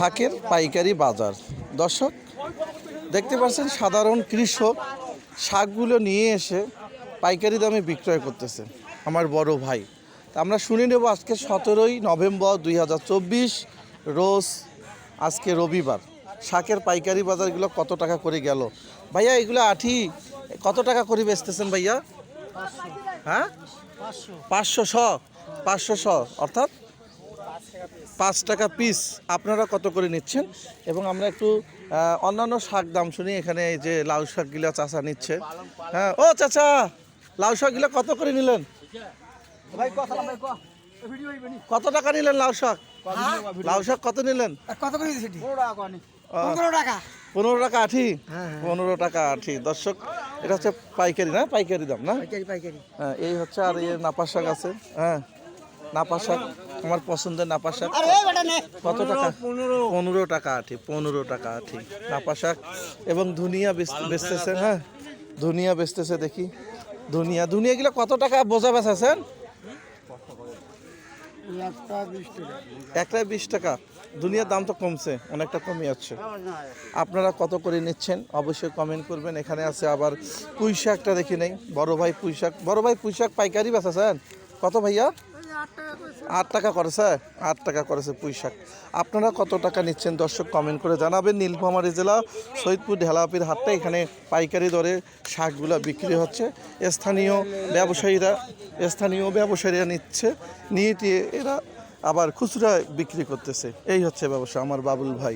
শাকের পাইকারি বাজার। দর্শক দেখতে পাচ্ছেন সাধারণ কৃষক শাকগুলো নিয়ে এসে পাইকারি দামে বিক্রয় করতেছে আমার বড় ভাই। আমরা শুনে নেব আজকে 17ই নভেম্বর 2024 রোজ আজকে রবিবার শাকের পাইকারি বাজারগুলো কত টাকা করে গেল। ভাইয়া এগুলো আঠি কত টাকা করে বেচতেছেন ভাইয়া? হ্যাঁ 500 অর্থাৎ 5 টাকা পিস। আপনারা কত করে নিচ্ছেন? এবং আমরা একটু অন্যান্য শাক দাম শুনি। এখানে এই যে লাউ শাকগুলো চাচা নিচ্ছে। হ্যাঁ ও চাচা, লাউ শাকগুলো কত করে নিলেন? কত টাকা নিলেন লাউ শাক? লাউ শাক কত নিলেন? কত করে দিয়েছি? 15 টাকা আঠি। 15 টাকা আঠি। দর্শক এটা হচ্ছে পাইকারি না, পাইকারি দাম না? হ্যাঁ এই হচ্ছে। আর এই নাপা শাক আছে। হ্যাঁ নাপা শাক আমার পছন্দের নাপা শাক। কত টাকা? 15 টাকা আঠি। 15 টাকা আঠি নাপা শাক। এবং ধনিয়া বেচতেছেন। হ্যাঁ ধনিয়া বেচতেছে। দেখি ধনিয়াগুলো কত টাকা বোঝা বেচাছেন? একটাই 20 টাকা। দুনিয়ার দাম তো কমছে, অনেকটা কমে যাচ্ছে। আপনারা কত করে নিচ্ছেন অবশ্যই কমেন্ট করবেন। এখানে আছে আবার পুঁই শাকটা দেখি নেই। বড় ভাই পুঁই শাক পাইকারি বেচাছেন কত ভাইয়া? 8 টাকা করেছে। 8 টাকা করেছে পুঁই শাক। আপনারা কত টাকা নিচ্ছেন দর্শক কমেন্ট করে জানাবেন। নীলফামারী জেলা সৈয়দপুর ঢেলাপির হাটটা এখানে পাইকারি দরে শাকগুলো বিক্রি হচ্ছে। স্থানীয় ব্যবসায়ীরা নিয়ে এরা আবার খুচরা বিক্রি করতেছে। এই হচ্ছে ব্যবসা আমার বাবুল ভাই।